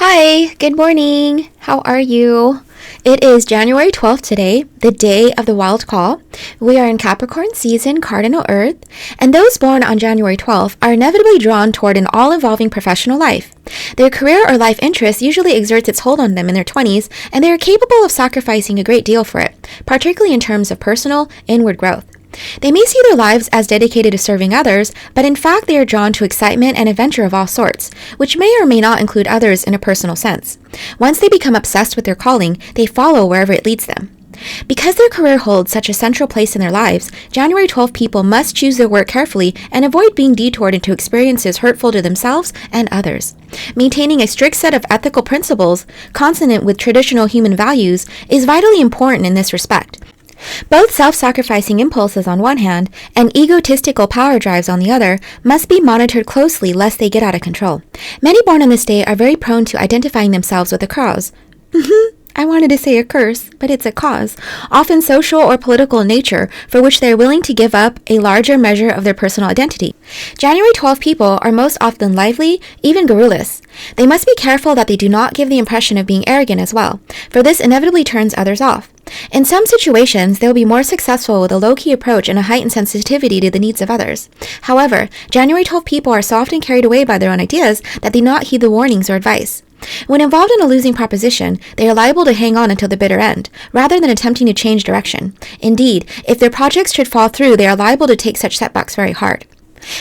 Hi, good morning. How are you? It is January 12th today, the day of the wild call. We are in Capricorn season, cardinal earth, and those born on January 12th are inevitably drawn toward an all-involving professional life. Their career or life interest usually exerts its hold on them in their 20s, and they are capable of sacrificing a great deal for it, particularly in terms of personal, inward growth. They may see their lives as dedicated to serving others, but in fact they are drawn to excitement and adventure of all sorts, which may or may not include others in a personal sense. Once they become obsessed with their calling, they follow wherever it leads them. Because their career holds such a central place in their lives, January 12 people must choose their work carefully and avoid being detoured into experiences hurtful to themselves and others. Maintaining a strict set of ethical principles, consonant with traditional human values, is vitally important in this respect. Both self-sacrificing impulses on one hand and egotistical power drives on the other must be monitored closely lest they get out of control. Many born on this day are very prone to identifying themselves with a cause. I wanted to say a curse, but it's a cause, often social or political in nature, for which they are willing to give up a larger measure of their personal identity. January 12 people are most often lively, even garrulous. They must be careful that they do not give the impression of being arrogant as well, for this inevitably turns others off. In some situations, they will be more successful with a low-key approach and a heightened sensitivity to the needs of others. However, January 12 people are so often carried away by their own ideas that they do not heed the warnings or advice. When involved in a losing proposition, they are liable to hang on until the bitter end, rather than attempting to change direction. Indeed, if their projects should fall through, they are liable to take such setbacks very hard.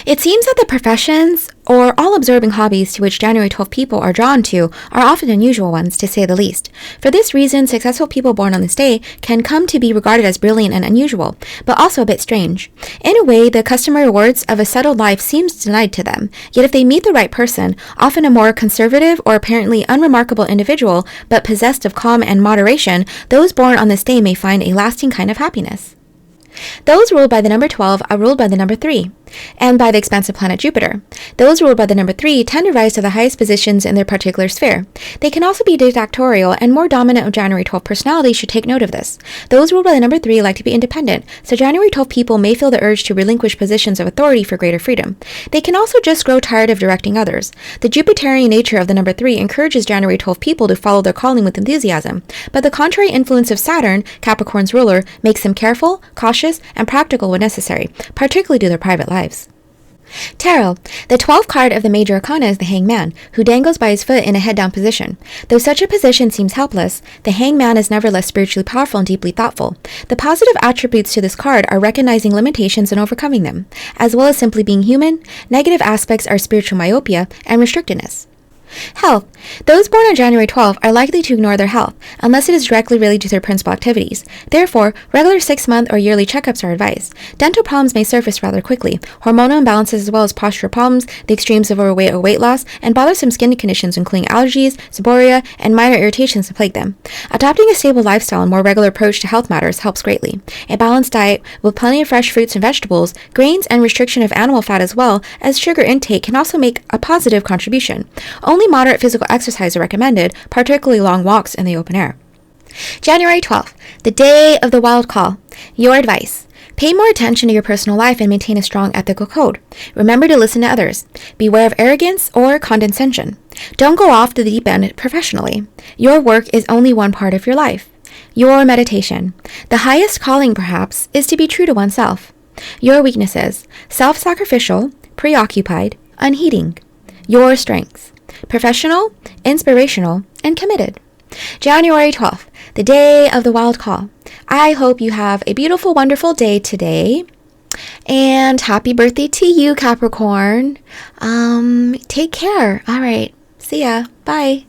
It seems that the professions or all absorbing hobbies to which January 12 people are drawn to are often unusual ones, to say the least. For this reason, successful people born on this day can come to be regarded as brilliant and unusual, but also a bit strange. In a way, the customary rewards of a settled life seems denied to them, yet if they meet the right person, often a more conservative or apparently unremarkable individual, but possessed of calm and moderation, those born on this day may find a lasting kind of happiness. Those ruled by the number 12 are ruled by the number 3, and by the expansive planet Jupiter. Those ruled by the number 3 tend to rise to the highest positions in their particular sphere. They can also be dictatorial, and more dominant of January 12 personalities should take note of this. Those ruled by the number 3 like to be independent, so January 12 people may feel the urge to relinquish positions of authority for greater freedom. They can also just grow tired of directing others. The Jupiterian nature of the number 3 encourages January 12 people to follow their calling with enthusiasm, but the contrary influence of Saturn, Capricorn's ruler, makes them careful, cautious, and practical when necessary, particularly to their private lives. Tarot. The 12th card of the major arcana is the hangman, who dangles by his foot in a head-down position. Though such a position seems helpless, the hangman is nevertheless spiritually powerful and deeply thoughtful. The positive attributes to this card are recognizing limitations and overcoming them. As well as simply being human, negative aspects are spiritual myopia and restrictedness. Health. Those born on January 12 are likely to ignore their health, unless it is directly related to their principal activities. Therefore, regular 6-month or yearly checkups are advised. Dental problems may surface rather quickly. Hormonal imbalances as well as postural problems, the extremes of overweight or weight loss, and bothersome skin conditions including allergies, seborrhea, and minor irritations to plague them. Adopting a stable lifestyle and more regular approach to health matters helps greatly. A balanced diet with plenty of fresh fruits and vegetables, grains, and restriction of animal fat as well as sugar intake can also make a positive contribution. Only moderate physical exercise are recommended, particularly long walks in the open air. January 12th, the day of the wild call. Your advice. Pay more attention to your personal life and maintain a strong ethical code. Remember to listen to others. Beware of arrogance or condescension. Don't go off the deep end professionally. Your work is only one part of your life. Your meditation. The highest calling, perhaps, is to be true to oneself. Your weaknesses. Self-sacrificial, preoccupied, unheeding. Your strengths. Professional, inspirational, and committed. January 12th, the day of the wild call. I hope you have a beautiful, wonderful day today. And happy birthday to you, Capricorn. Take care. All right. See ya. Bye.